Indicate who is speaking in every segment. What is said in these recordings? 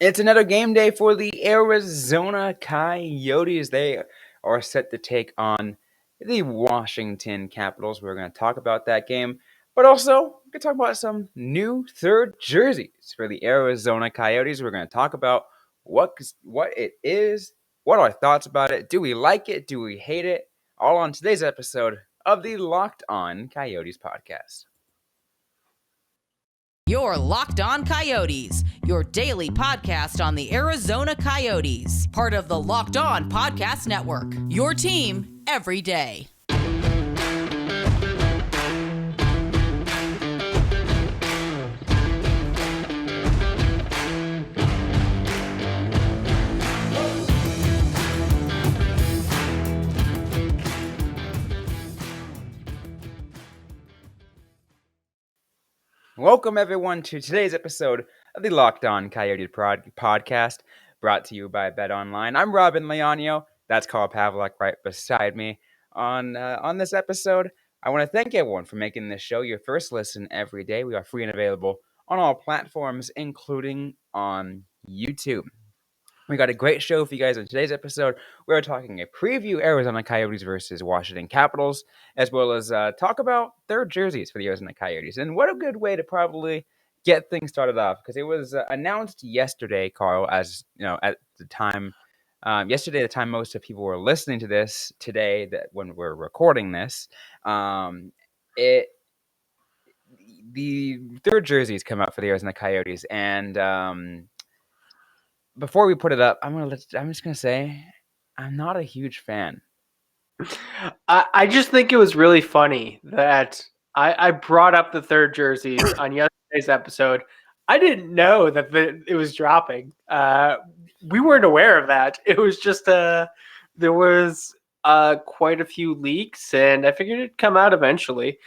Speaker 1: It's another game day for the Arizona Coyotes. They are set to take on the Washington Capitals. We're going to talk about that game, but also we're going to talk about some new third jerseys for the Arizona Coyotes. We're going to talk about what it is, what are our thoughts about it, do we like it, do we hate it, all on today's episode of the Locked On Coyotes podcast.
Speaker 2: You're Locked On Coyotes, your daily podcast on the Arizona Coyotes, part of the Locked On Podcast Network, your team every day.
Speaker 1: Welcome, everyone, to today's episode of the Locked On Coyotes podcast, brought to you by Bet Online. I'm Robyn Leonio. That's Carl Pavlik right beside me. On this episode, I want to thank everyone for making this show your first listen every day. We are free and available on all platforms, including on YouTube. We got a great show for you guys on today's episode. We're talking a preview Arizona Coyotes versus Washington Capitals, as well as talk about third jerseys for the Arizona Coyotes. And what a good way to probably get things started off, because it was announced yesterday, Carl, as you know, at the time, yesterday, the time most of people were listening to this today, that when we're recording this, the third jerseys come out for the Arizona Coyotes, and before we put it up, I'm just gonna say I'm not a huge fan.
Speaker 3: I just think it was really funny that I brought up the third jerseys on yesterday's episode. I didn't know that it was dropping. We weren't aware of that. It was just there was quite a few leaks, and I figured it'd come out eventually.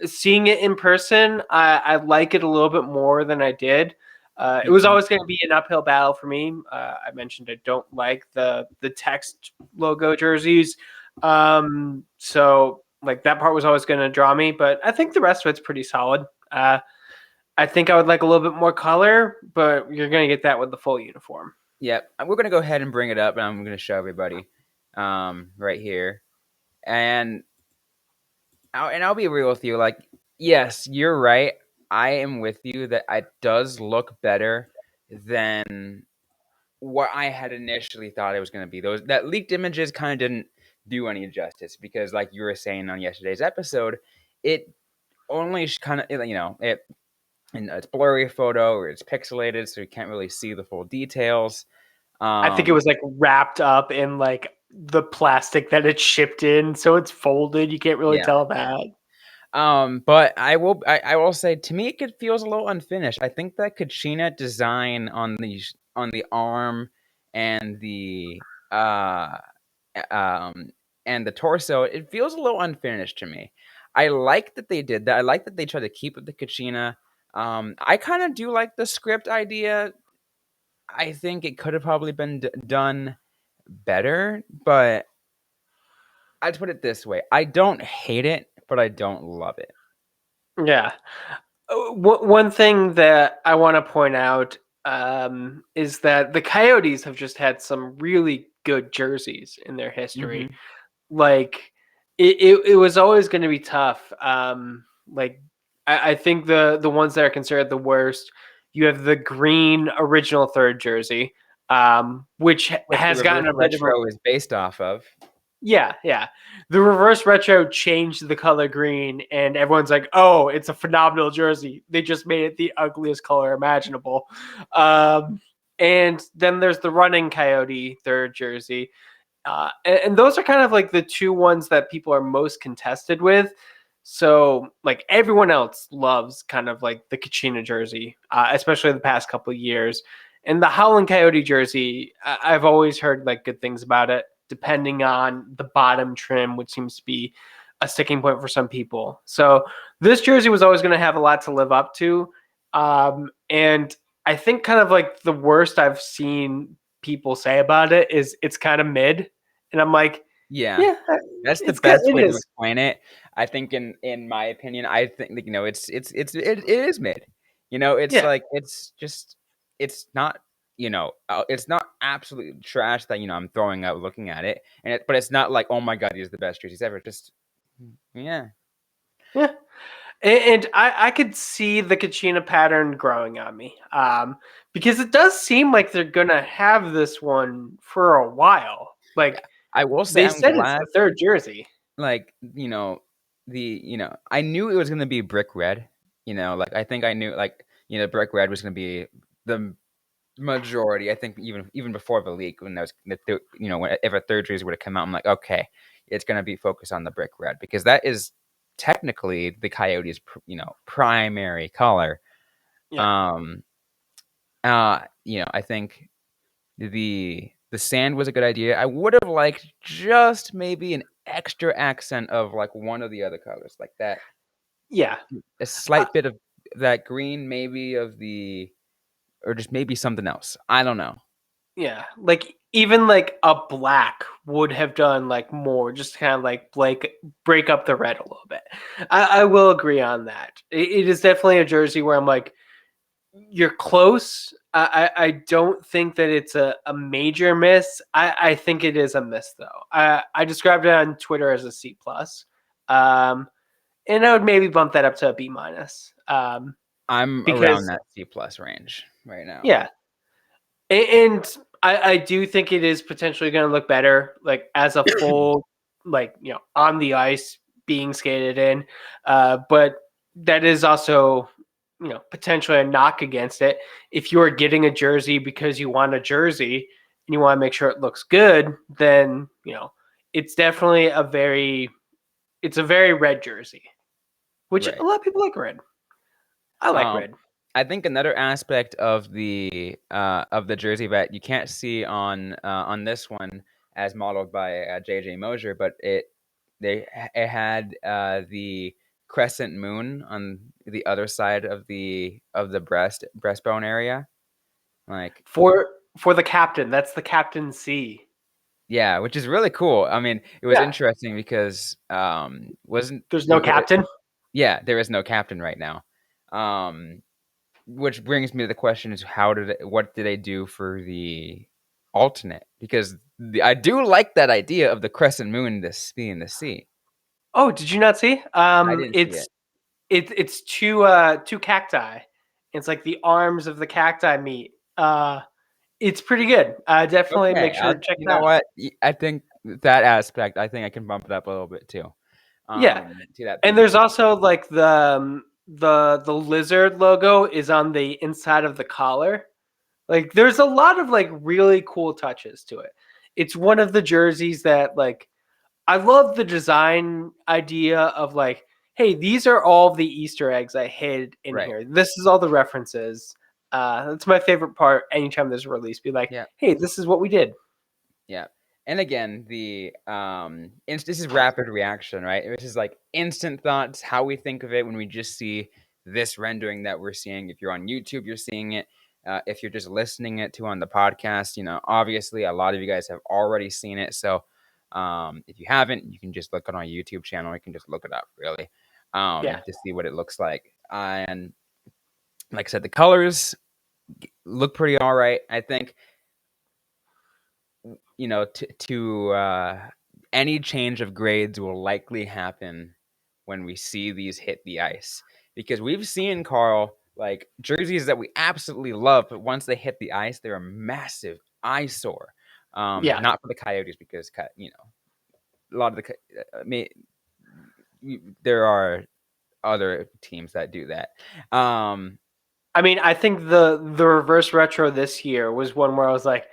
Speaker 3: Seeing it in person, I like it a little bit more than I did. It was always going to be an uphill battle for me. I mentioned I don't like the text logo jerseys. So like that part was always going to draw me, but I think the rest of it's pretty solid. I think I would like a little bit more color, but you're going to get that with the full uniform.
Speaker 1: Yeah, we're going to go ahead and bring it up, and I'm going to show everybody right here. And I'll be real with you. Like, yes, you're right. I am with you that it does look better than what I had initially thought it was going to be. That leaked images kind of didn't do any justice, because, like you were saying on yesterday's episode, it only kind of, and it's blurry photo, or it's pixelated, so you can't really see the full details.
Speaker 3: I think it was like wrapped up in like the plastic that it's shipped in, so it's folded. You can't really tell that.
Speaker 1: But I will say, to me, it feels a little unfinished. I think that Kachina design on the arm and the torso, it feels a little unfinished to me. I like that they did that. I like that they tried to keep with the Kachina. I kind of do like the script idea. I think it could have probably been done better, but I'd put it this way: I don't hate it, but I don't love it.
Speaker 3: Yeah. One thing that I want to point out is that the Coyotes have just had some really good jerseys in their history.
Speaker 1: Mm-hmm.
Speaker 3: Like it was always going to be tough. Like I think the ones that are considered the worst, you have the green original third jersey, which has gotten a bit of
Speaker 1: retro is based off of.
Speaker 3: Yeah. The reverse retro changed the color green, and everyone's like, oh, it's a phenomenal jersey. They just made it the ugliest color imaginable. And then there's the running Coyote third jersey. And those are kind of like the two ones that people are most contested with. So like everyone else loves kind of like the Kachina jersey, especially the past couple of years. And the Howland Coyote jersey, I've always heard like good things about it, depending on the bottom trim, which seems to be a sticking point for some people. So this jersey was always going to have a lot to live up to. And I think kind of like the worst I've seen people say about it is it's kind of mid. And I'm like,
Speaker 1: yeah, that's the best way to explain it. I think in my opinion, I think, it is mid. It's like, it's just, it's not, it's not absolute trash that I'm throwing out looking at it, but it's not like, oh my god, these are the best jerseys ever. Just yeah.
Speaker 3: Yeah. And I could see the Kachina pattern growing on me, because it does seem like they're gonna have this one for a while.
Speaker 1: Yeah.
Speaker 3: Like
Speaker 1: I will say
Speaker 3: they
Speaker 1: I'm
Speaker 3: said, it's
Speaker 1: glad,
Speaker 3: the third jersey.
Speaker 1: like, I knew it was gonna be brick red. Like I think I knew, like, brick red was gonna be the majority. I think even before the leak, when if a third jersey would have come out, I'm like, okay, it's gonna be focused on the brick red because that is technically the Coyotes' primary color.
Speaker 3: Yeah,
Speaker 1: Um, I think the sand was a good idea. I would have liked just maybe an extra accent of like one of the other colors, like that,
Speaker 3: yeah,
Speaker 1: a
Speaker 3: uh,
Speaker 1: slight bit of that green, maybe or just maybe something else. I don't know.
Speaker 3: yeah. Like even like a black would have done like more, just kind of like break up the red a little bit. I will agree on that. It is definitely a jersey where I'm like, you're close. I don't think that it's a major miss. I think it is a miss though. I described it on Twitter as a C plus, and I would maybe bump that up to a B minus,
Speaker 1: I'm around
Speaker 3: because
Speaker 1: that C plus range right now.
Speaker 3: yeah, and I do think it is potentially going to look better, like as a full, like on the ice being skated in, but that is also potentially a knock against it. If you are getting a jersey because you want a jersey and you want to make sure it looks good, then it's definitely it's a very red jersey, which a
Speaker 1: Right.
Speaker 3: lot of people like red. I like
Speaker 1: Um,
Speaker 3: red.
Speaker 1: I think another aspect of the jersey that you can't see on this one, as modeled by JJ Mosier, but it had the crescent moon on the other side of the breastbone area, like,
Speaker 3: For the captain, that's the captain C.
Speaker 1: yeah, which is really cool. I mean, it was
Speaker 3: Yeah,
Speaker 1: interesting because wasn't
Speaker 3: there's no captain.
Speaker 1: yeah, there is no captain right now. Um, Which brings me to the question: is what did they do for the alternate? Because I do like that idea of the crescent moon, this being the sea.
Speaker 3: Oh, did you not see?
Speaker 1: I didn't see it.
Speaker 3: It's two cacti. It's like the arms of the cacti meet. It's pretty good. Definitely
Speaker 1: Okay,
Speaker 3: make sure to check
Speaker 1: you
Speaker 3: it
Speaker 1: know
Speaker 3: out.
Speaker 1: what? I think that aspect, I think I can bump it up a little bit too.
Speaker 3: Yeah,
Speaker 1: To that
Speaker 3: and
Speaker 1: being the
Speaker 3: there's
Speaker 1: sea.
Speaker 3: also like the lizard logo is on the inside of the collar. Like there's a lot of like really cool touches to it. It's one of the jerseys that like I love the design idea of like, hey, these are all the Easter eggs I hid in
Speaker 1: Right.
Speaker 3: here. This is all the references. That's my favorite part. Anytime there's a release, be like,
Speaker 1: Yeah.
Speaker 3: hey, this is what we did.
Speaker 1: Yeah. And again, this is rapid reaction, right? This is like instant thoughts, how we think of it when we just see this rendering that we're seeing. If you're on YouTube, you're seeing it. If you're just listening it to on the podcast, obviously a lot of you guys have already seen it. So if you haven't, you can just look on our YouTube channel. You can just look it up, really,
Speaker 3: Yeah,
Speaker 1: to see what it looks like. And like I said, the colors look pretty all right. I think any change of grades will likely happen when we see these hit the ice, because we've seen, Carl, like jerseys that we absolutely love, but once they hit the ice, they're a massive eyesore.
Speaker 3: yeah.
Speaker 1: Not for the Coyotes, because a lot of I mean, there are other teams that do that.
Speaker 3: I mean, I think the reverse retro this year was one where I was like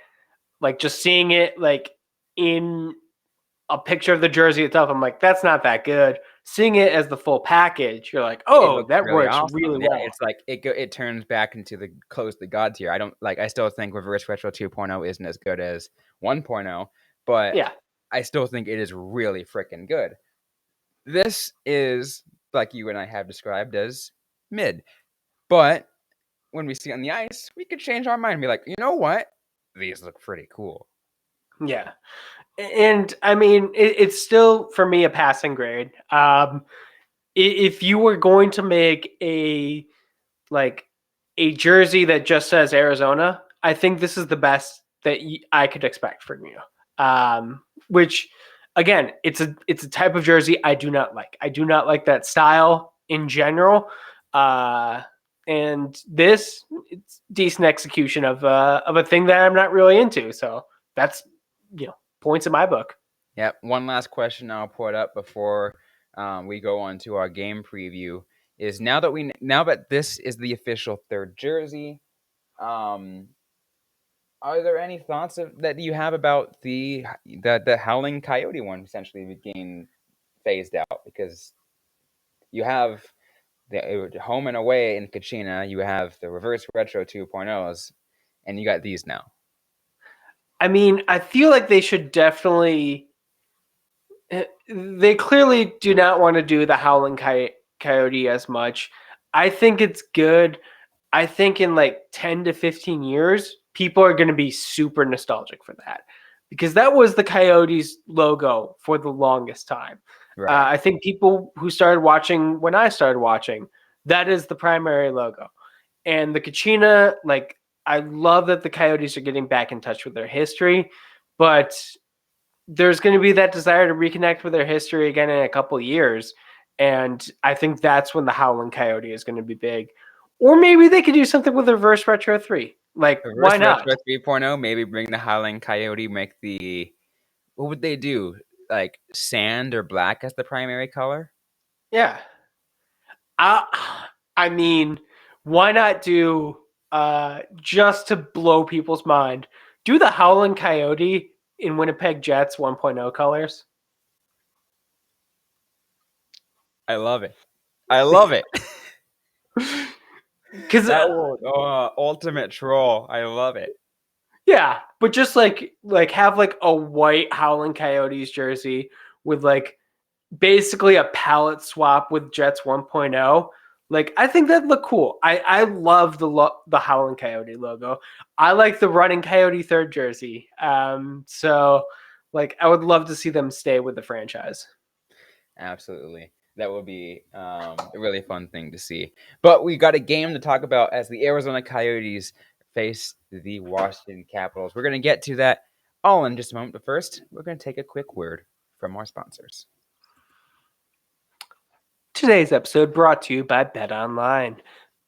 Speaker 3: just seeing it like in a picture of the jersey itself. I'm like, that's not that good. Seeing it as the full package, you're like,
Speaker 1: It
Speaker 3: oh,
Speaker 1: looks
Speaker 3: that
Speaker 1: really
Speaker 3: works
Speaker 1: awesome.
Speaker 3: really
Speaker 1: Yeah,
Speaker 3: well.
Speaker 1: it's like it turns back into the close the god tier. I still think Reverse Retro 2.0 isn't as good as 1.0, but
Speaker 3: Yeah,
Speaker 1: I still think it is really freaking good. This is, like you and I have described, as mid. But when we see it on the ice, we could change our mind and be like, you know what? These look pretty cool.
Speaker 3: yeah. And I mean, it's still for me a passing grade. If you were going to make a like a jersey that just says Arizona, I think this is the best that I could expect from you. Which, again, it's a type of jersey I do not like. I do not like that style in general. And this, it's decent execution of a thing that I'm not really into. So that's points in my book.
Speaker 1: Yep. One last question I'll put up before we go on to our game preview is now that this is the official third jersey, are there any thoughts that you have about the Howling Coyote one essentially being phased out? Because you have the home and away in Kachina, you have the reverse retro 2.0s, and you got these now.
Speaker 3: I mean, I feel like they should definitely. They clearly do not want to do the Howling Coyote as much. I think it's good. I think in like 10 to 15 years, people are going to be super nostalgic for that because that was the Coyotes logo for the longest time.
Speaker 1: Right.
Speaker 3: I think people who started watching when I started watching, that is the primary logo. And the Kachina, like, I love that the Coyotes are getting back in touch with their history, but there's going to be that desire to reconnect with their history again in a couple of years. And I think that's when the Howling Coyote is going to be big. Or maybe they could do something with the Reverse Retro 3. Like,
Speaker 1: Reverse
Speaker 3: why not?
Speaker 1: retro 3.0, maybe bring the Howling Coyote, make the what would they do? Like sand or black as the primary color?
Speaker 3: Yeah. I mean, why not do, just to blow people's mind, do the Howling Coyote in Winnipeg Jets 1.0 colors?
Speaker 1: I love it. I love it.
Speaker 3: Because
Speaker 1: That will ultimate troll. I love it.
Speaker 3: yeah, but just like have like a white Howling Coyotes jersey with like basically a palette swap with Jets 1.0. Like I think that'd look cool. I love the Howling Coyote logo. I like the Running Coyote third jersey. So like I would love to see them stay with the franchise.
Speaker 1: Absolutely. That would be a really fun thing to see. But we got a game to talk about as the Arizona Coyotes face the Washington Capitals. We're going to get to that all in just a moment. But first, we're going to take a quick word from our sponsors.
Speaker 3: Today's episode brought to you by BetOnline.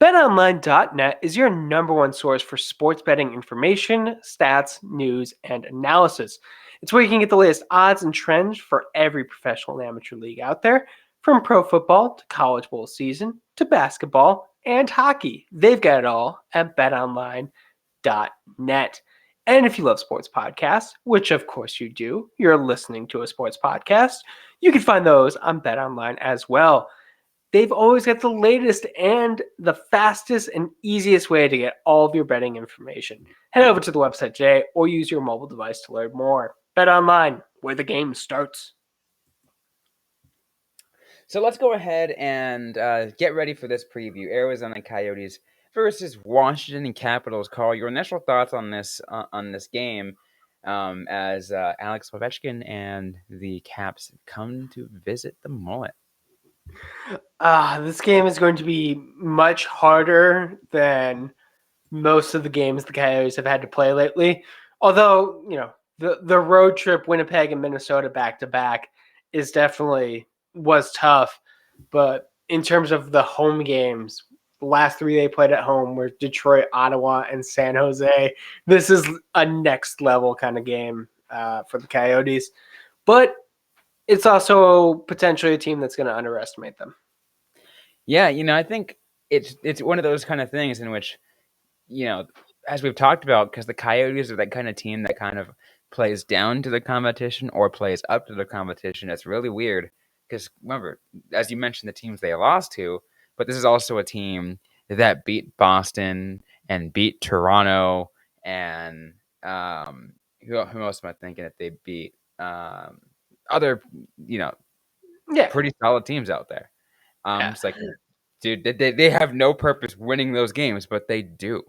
Speaker 3: BetOnline.net is your number one source for sports betting information, stats, news, and analysis. It's where you can get the latest odds and trends for every professional and amateur league out there, from pro football to college bowl season to basketball and hockey. They've got it all at BetOnline.net. And if you love sports podcasts, which of course you do, you're listening to a sports podcast, you can find those on BetOnline as well. They've always got the latest and the fastest and easiest way to get all of your betting information. Head over to the website today or use your mobile device to learn more. Bet online, where the game starts.
Speaker 1: So let's go ahead and get ready for this preview. Arizona Coyotes versus Washington Capitals. Carl, your initial thoughts on this game as Alex Ovechkin and the Caps come to visit the Mullet.
Speaker 3: This game is going to be much harder than most of the games the Coyotes have had to play lately. Although, the road trip, Winnipeg and Minnesota back to back, was tough. But in terms of the home games, the last three they played at home were Detroit, Ottawa, and San Jose. This is a next level kind of game for the Coyotes. But it's also potentially a team that's going to underestimate them.
Speaker 1: Yeah, I think it's one of those kind of things in which, as we've talked about, because the Coyotes are that kind of team that kind of plays down to the competition or plays up to the competition. It's really weird because, remember, as you mentioned, the teams they lost to, but this is also a team that beat Boston and beat Toronto and who else am I thinking that they beat? Other, pretty solid teams out there. It's like, dude, they have no purpose winning those games, but they do.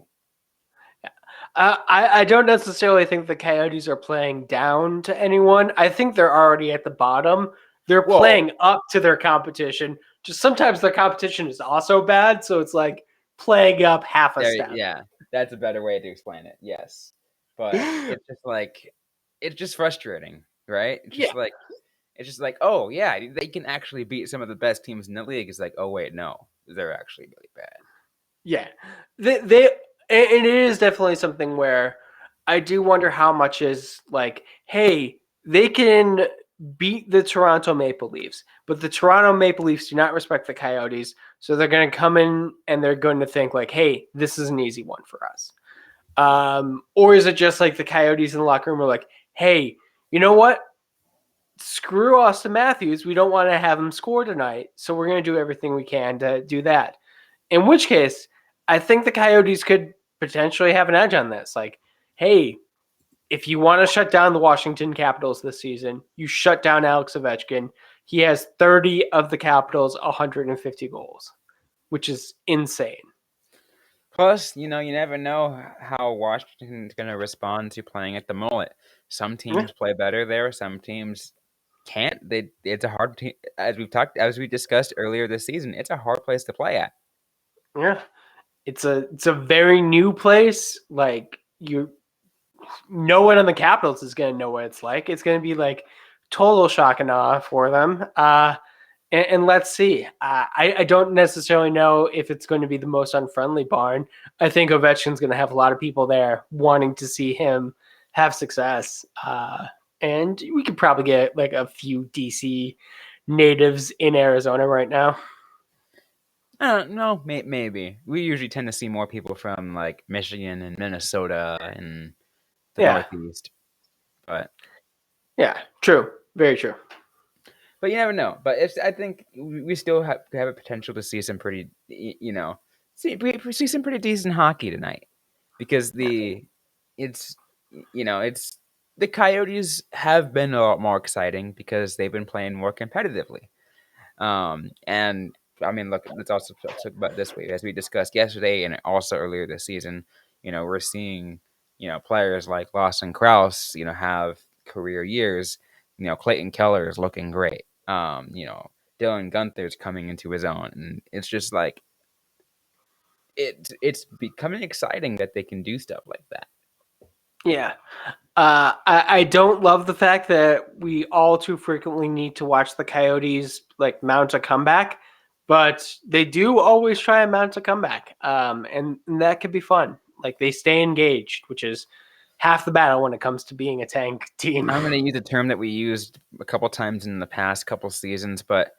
Speaker 3: I don't necessarily think the Coyotes are playing down to anyone. I think they're already at the bottom. They're playing up to their competition. Just sometimes their competition is also bad, so it's like playing up half a
Speaker 1: There,
Speaker 3: step.
Speaker 1: yeah, that's a better way to explain it. Yes, but it's just like it's just frustrating, right?
Speaker 3: Yeah.
Speaker 1: It's just like, oh yeah, they can actually beat some of the best teams in the league. It's like, oh wait, no, they're actually really bad.
Speaker 3: Yeah, they and it is definitely something where I do wonder how much is like, hey, they can beat the Toronto Maple Leafs, but the Toronto Maple Leafs do not respect the Coyotes, so they're going to come in and they're going to think like, hey, this is an easy one for us. Or is it just like the Coyotes in the locker room are like, hey, you know what? Screw Austin Matthews. We don't want to have him score tonight, so we're going to do everything we can to do that. In which case, I think the Coyotes could potentially have an edge on this. Like, hey, if you want to shut down the Washington Capitals this season, you shut down Alex Ovechkin. He has 30 of the Capitals' 150 goals, which is insane.
Speaker 1: Plus, you never know how Washington's going to respond to playing at the mullet. Some teams play better there. Some teams can't. It's a hard team, as we discussed earlier this season. It's a hard place to play at.
Speaker 3: Yeah, it's a very new place. Like no one on the Capitals is going to know what it's like. It's going to be like total shock and awe for them. And let's see. I don't necessarily know if it's going to be the most unfriendly barn. I think Ovechkin's going to have a lot of people there wanting to see him have success. And we could probably get like a few DC natives in Arizona right now.
Speaker 1: No, maybe. We usually tend to see more people from like Michigan and Minnesota and the Northeast. But
Speaker 3: yeah, true. Very true.
Speaker 1: But you never know. But I think we still have a potential to see some pretty, see some pretty decent hockey tonight, because it's the Coyotes have been a lot more exciting because they've been playing more competitively. And I mean, look, let's also talk about this way, as we discussed yesterday and also earlier this season. We're seeing players like Lawson Krause, have career years. Clayton Keller is looking great. Dylan Gunther's coming into his own, and it's just like it's becoming exciting that they can do stuff like that.
Speaker 3: Yeah. I don't love the fact that we all too frequently need to watch the Coyotes like mount a comeback, but they do always try and mount a comeback. And that could be fun. Like they stay engaged, which is half the battle when it comes to being a tank team.
Speaker 1: I'm going to use a term that we used a couple times in the past couple seasons, but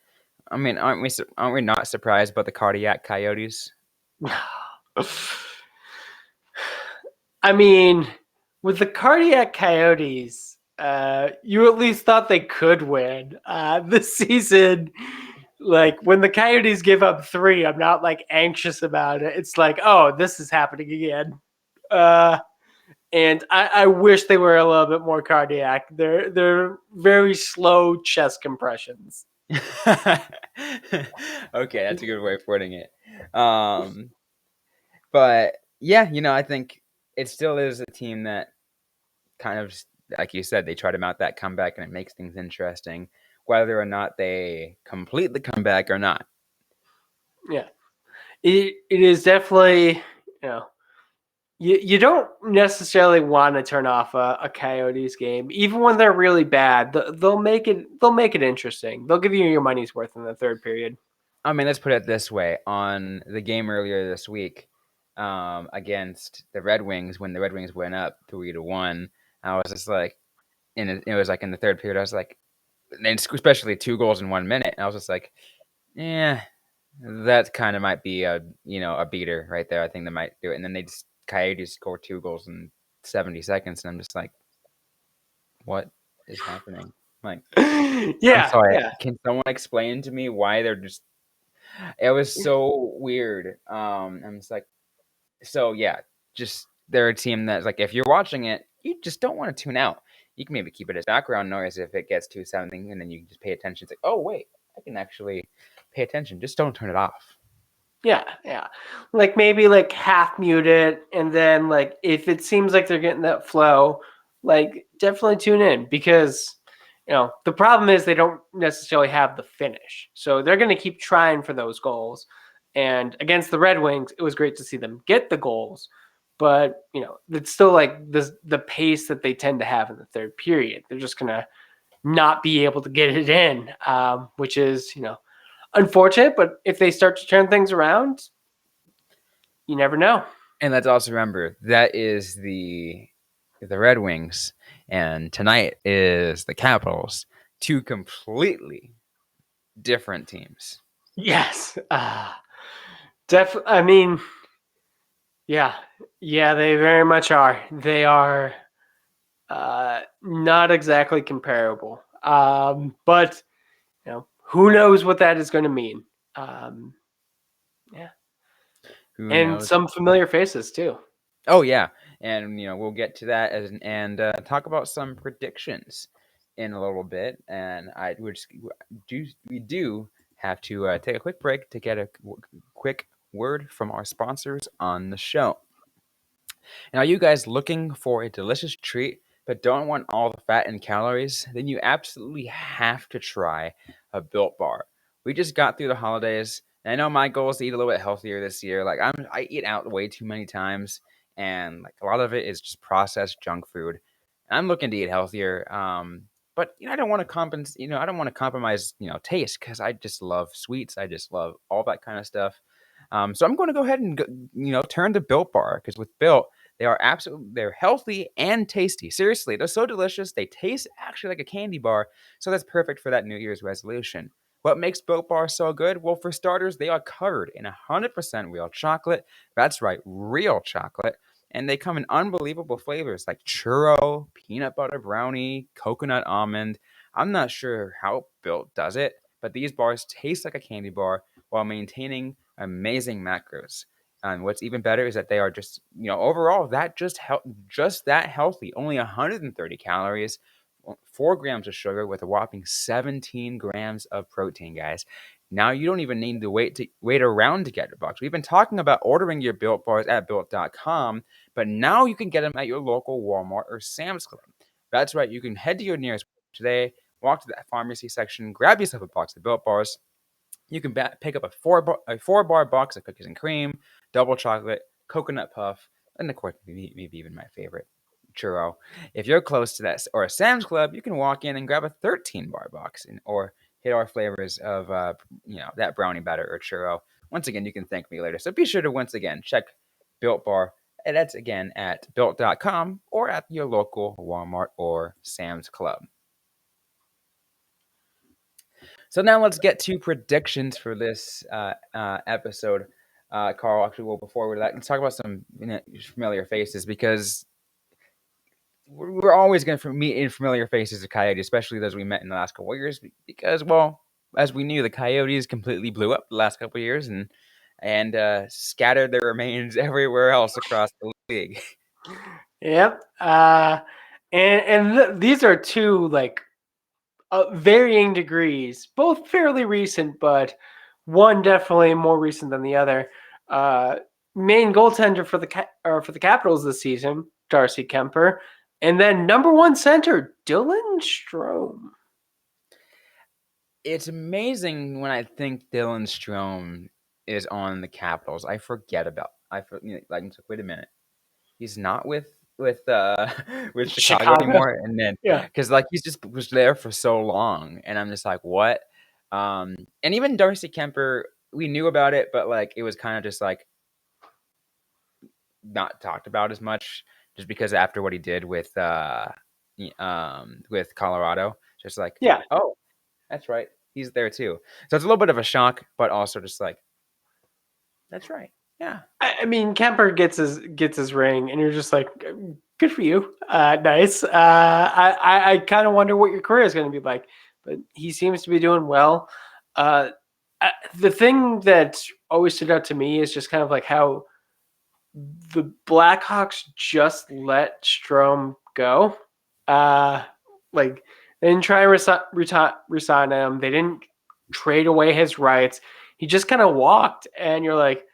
Speaker 1: I mean, aren't we not surprised about the cardiac Coyotes?
Speaker 3: I mean, with the cardiac Coyotes, you at least thought they could win this season. Like when the Coyotes give up 3, I'm not like anxious about it. It's like, oh, this is happening again. And I wish they were a little bit more cardiac. They're very slow chest compressions.
Speaker 1: Okay, that's a good way of putting it. But yeah, I think it still is a team that kind of, like you said, they try to mount that comeback, and it makes things interesting, whether or not they complete the comeback or not.
Speaker 3: Yeah, it is definitely, you don't necessarily want to turn off a Coyotes game, even when they're really bad. They'll make it interesting. They'll give you your money's worth in the third period.
Speaker 1: I mean, let's put it this way: on the game earlier this week against the Red Wings, when the Red Wings went up 3-1, I was just like, it was like in the third period, I was like, and especially 2 goals in 1 minute, and I was just like, yeah, that kind of might be a beater right there. I think they might do it, and then Coyotes score 2 goals in 70 seconds, and I'm just like, what is happening? Like,
Speaker 3: yeah,
Speaker 1: I'm sorry.
Speaker 3: yeah.
Speaker 1: Can someone explain to me why they're just? It was so weird. I'm just like, so yeah, just they're a team that's like, if you're watching it, you just don't want to tune out. You can maybe keep it as background noise if it gets to something, and then you can just pay attention. It's like, oh wait, I can actually pay attention. Just don't turn it off.
Speaker 3: Yeah. Like maybe like half mute it, and then like if it seems like they're getting that flow, like definitely tune in, because the problem is they don't necessarily have the finish. So they're going to keep trying for those goals. And against the Red Wings, it was great to see them get the goals. But, it's still like the pace that they tend to have in the third period. They're just going to not be able to get it in, which is, unfortunate. But if they start to turn things around, you never know.
Speaker 1: And let's also remember that is the Red Wings, and tonight is the Capitals. Two completely different teams.
Speaker 3: Yes. Definitely. I mean, yeah. Yeah, they very much are. They are not exactly comparable. But, who knows what that is going to mean. Yeah.
Speaker 1: Who
Speaker 3: And
Speaker 1: knows?
Speaker 3: some familiar faces, too.
Speaker 1: Oh yeah, and we'll get to that and talk about some predictions in a little bit. And we do have to take a quick break to get a quick word from our sponsors on the show. And are you guys looking for a delicious treat but don't want all the fat and calories? Then you absolutely have to try a Built Bar. We just got through the holidays, and I know my goal is to eat a little bit healthier this year. Like I eat out way too many times, and like a lot of it is just processed junk food. And I'm looking to eat healthier. But I don't want to compensate. I don't want to compromise. Taste because I just love sweets. I just love all that kind of stuff. So I'm going to go ahead and turn to Built Bar because with Built they're healthy and tasty. Seriously, they're so delicious. They taste actually like a candy bar. So that's perfect for that New Year's resolution. What makes Built Bar so good? Well, for starters, they are covered in 100% real chocolate. That's right, real chocolate. And they come in unbelievable flavors like churro, peanut butter brownie, coconut almond. I'm not sure how Built does it, but these bars taste like a candy bar while maintaining amazing macros. And what's even better is that they are just, overall just that healthy. Only 130 calories, 4 grams of sugar with a whopping 17 grams of protein, guys. Now you don't even need to wait around to get a box. We've been talking about ordering your Built Bars at Built.com, but now you can get them at your local Walmart or Sam's Club. That's right. You can head to your nearest today, walk to that pharmacy section, grab yourself a box of Built Bars. You can pick up a four-bar box of cookies and cream, double chocolate, coconut puff, and of course, maybe even my favorite, churro. If you're close to that or a Sam's Club, you can walk in and grab a 13-bar box or hit our flavors of that brownie batter or churro. Once again, you can thank me later. So be sure to once again check Built Bar. And that's again at built.com or at your local Walmart or Sam's Club. So now let's get to predictions for this episode. Carl, actually, well, before we do that, let's talk about some familiar faces because we're always going to meet in familiar faces of Coyotes, especially those we met in the last couple of years. Because, well, as we knew, the Coyotes completely blew up the last couple of years and scattered their remains everywhere else across the league.
Speaker 3: Yep. These are two varying degrees, both fairly recent, but one definitely more recent than the other. Main goaltender for the Capitals this season, Darcy Kuemper, and then number one center, Dylan Strome.
Speaker 1: It's amazing when I think Dylan Strome is on the Capitals. I forget about. Wait a minute. He's not with with Chicago anymore, and then
Speaker 3: Yeah.
Speaker 1: because he just was there for so long, and I'm just like, what? And even Darcy Kuemper, we knew about it, but it was kind of just not talked about as much, just because after what he did with Colorado, just
Speaker 3: Yeah.
Speaker 1: oh, that's right, he's there too. So it's a little bit of a shock, but also just that's right, yeah.
Speaker 3: I mean, Kemper gets his ring, and you're just like, good for you, nice. I kind of wonder what your career is going to be like, but he seems to be doing well. The thing that always stood out to me is just kind of how the Blackhawks just let Strome go. They didn't try and resign him. They didn't trade away his rights. He just kind of walked, and you're like,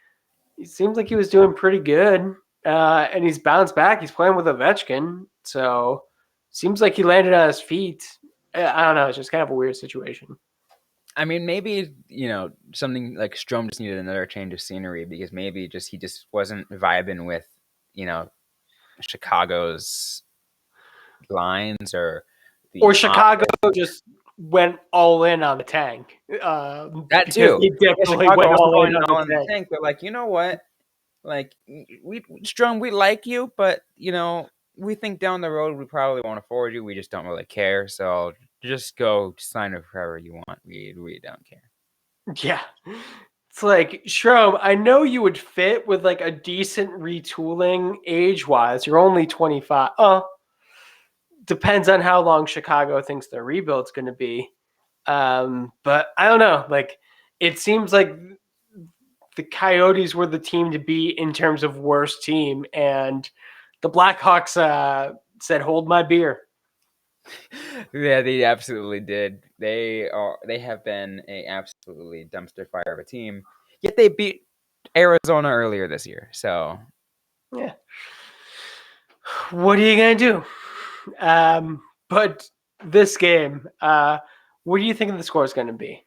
Speaker 3: it seems like he was doing pretty good, and he's bounced back. He's playing with Ovechkin, so seems like he landed on his feet. I don't know. It's just kind of a weird situation.
Speaker 1: I mean, maybe something like Strome just needed another change of scenery because maybe he just wasn't vibing with Chicago's lines or
Speaker 3: Or
Speaker 1: the
Speaker 3: Chicago just went all in on the tank.
Speaker 1: that
Speaker 3: Because
Speaker 1: too.
Speaker 3: they
Speaker 1: Yeah,
Speaker 3: definitely
Speaker 1: Chicago
Speaker 3: went
Speaker 1: also
Speaker 3: all in
Speaker 1: going
Speaker 3: on the
Speaker 1: all in the
Speaker 3: tank.
Speaker 1: tank. They're like, you know what? Like we Strome, we like you, but we think down the road we probably won't afford you. We just don't really care. So just go sign up wherever you want. We don't care.
Speaker 3: Yeah. It's like, Strome, I know you would fit with like a decent retooling age-wise. You're only 25. Depends on how long Chicago thinks their rebuild's going to be. But I don't know. Like, it seems like the Coyotes were the team to beat in terms of worst team, and the Blackhawks said, "Hold my beer."
Speaker 1: Yeah, they absolutely did. They have been a absolutely dumpster fire of a team. Yet they beat Arizona earlier this year. So
Speaker 3: Yeah. What are you gonna do? But this game, what do you think the score is going to be?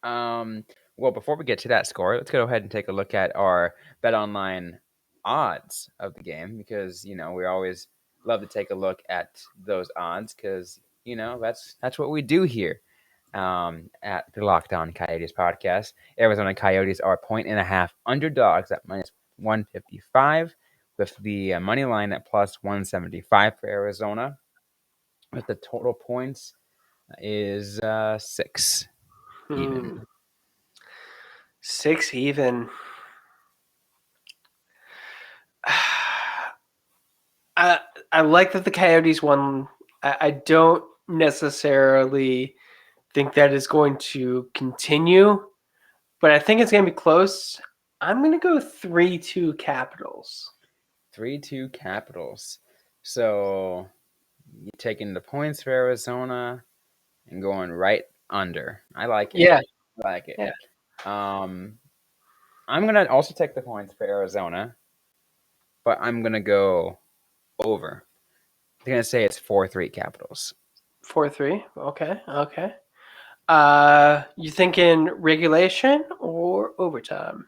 Speaker 1: well, before we get to that score, let's go ahead and take a look at our Bet Online odds of the game because we always love to take a look at those odds because that's what we do here at the Locked On Coyotes podcast. Arizona Coyotes are 1.5 underdogs at minus 155 with the money line at plus 175 for Arizona. With the total points is 6 even.
Speaker 3: 6 even. I like that the Coyotes won. I don't necessarily think that is going to continue, but I think it's going to be close. I'm going to go 3-2 Capitals.
Speaker 1: 3-2 Capitals. So you're taking the points for Arizona and going right under. I like it.
Speaker 3: Yeah,
Speaker 1: I like it.
Speaker 3: yeah.
Speaker 1: I'm gonna also take the points for Arizona, but I'm gonna go over. I'm gonna say it's 4-3 Capitals.
Speaker 3: 4-3. Okay, okay. You thinking regulation or overtime?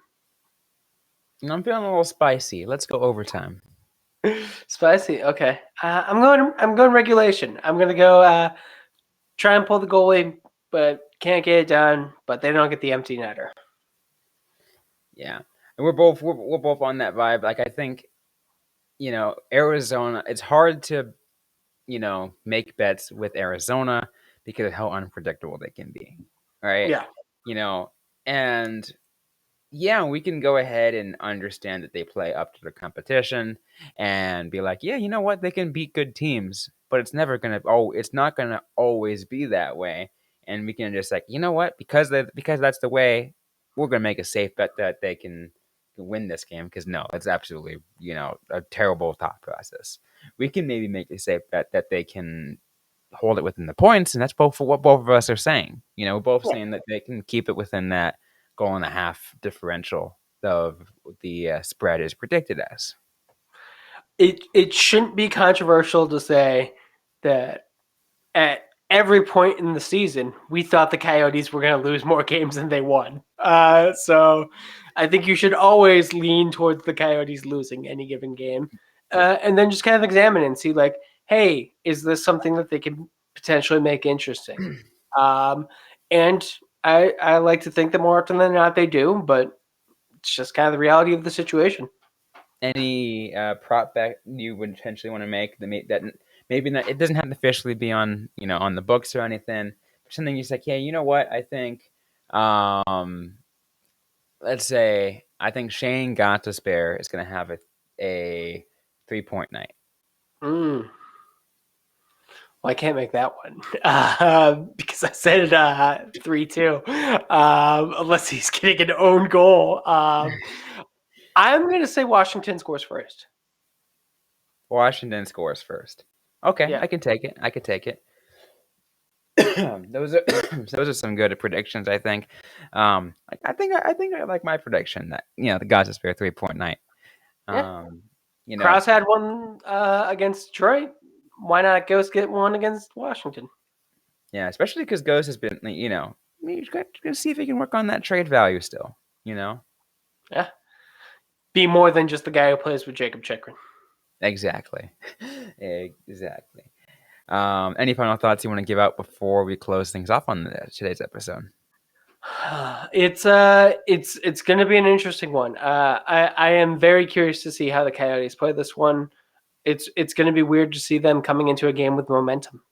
Speaker 1: I'm feeling a little spicy. Let's go overtime.
Speaker 3: Spicy. Okay. I'm going regulation. I'm gonna go try and pull the goalie, but can't get it done. But they don't get the empty netter.
Speaker 1: Yeah, and we're both on that vibe. Like I think Arizona. It's hard to make bets with Arizona because of how unpredictable they can be. Right?
Speaker 3: Yeah.
Speaker 1: And yeah, we can go ahead and understand that they play up to the competition and be like, yeah, you know what, they can beat good teams, but it's not gonna always be that way. And we can just like, you know what, because that's the way, we're gonna make a safe bet that they can win this game. Because no, it's absolutely a terrible thought process. We can maybe make a safe bet that they can hold it within the points, and that's both for what both of us are saying. We're both
Speaker 3: Yeah.
Speaker 1: saying that they can keep it within that goal and a half differential of the spread is predicted as.
Speaker 3: It shouldn't be controversial to say that at every point in the season, we thought the Coyotes were going to lose more games than they won. So I think you should always lean towards the Coyotes losing any given game, and then just kind of examine and see, like, hey, is this something that they can potentially make interesting? And I like to think that more often than not they do, but it's just kind of the reality of the situation.
Speaker 1: Any prop bet you would potentially want to make that maybe not, it doesn't have to officially be on on the books or anything, something you say, yeah, you know what, I think let's say I think Shane Gottasbehere is going to have a 3-point night.
Speaker 3: Mm. Well, I can't make that one because I said 3-2, unless he's getting an own goal. I'm going to say Washington scores first.
Speaker 1: Washington scores first. Okay,
Speaker 3: Yeah.
Speaker 1: I can take it. I could take it. those are those are some good predictions. I think. I think I like my prediction that the guys is fair 3-point night.
Speaker 3: Yeah.
Speaker 1: Um,
Speaker 3: Cross had one against Detroit. Why not Ghost get one against Washington?
Speaker 1: yeah, especially because Ghost has been he's going to see if he can work on that trade value still.
Speaker 3: Yeah. Be more than just the guy who plays with Jacob Chikrin.
Speaker 1: Exactly. Exactly. Any final thoughts you want to give out before we close things off on today's episode?
Speaker 3: It's going to be an interesting one. I am very curious to see how the Coyotes play this one. It's going to be weird to see them coming into a game with momentum.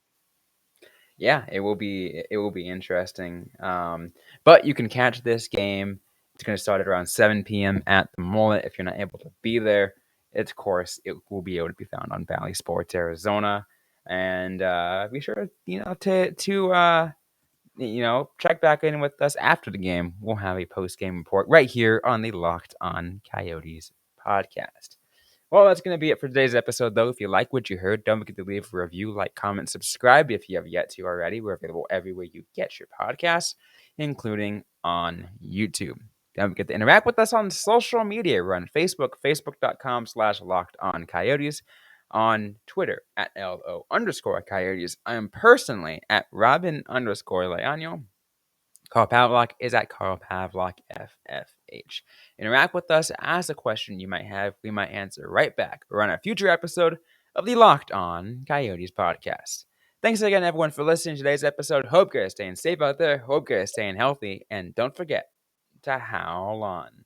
Speaker 1: Yeah, it will be interesting. But you can catch this game. It's going to start at around 7 p.m. at the Mullet. If you're not able to be there, of course, it will be able to be found on Valley Sports Arizona. And be sure to check back in with us after the game. We'll have a post-game report right here on the Locked On Coyotes podcast. Well, that's going to be it for today's episode, though. If you like what you heard, don't forget to leave a review, like, comment, subscribe if you have yet to already. We're available everywhere you get your podcasts, including on YouTube. Don't forget to interact with us on social media. We're on Facebook, facebook.com/lockedoncoyotes, on Twitter at LO_Coyotes. I am personally at Robyn_Leano. Carl Pavlock is at Carl Pavlock FFH. Interact with us, ask a question you might have. We might answer right back or on a future episode of the Locked On Coyotes podcast. Thanks again, everyone, for listening to today's episode. Hope you're staying safe out there. Hope you're staying healthy. And don't forget to howl on.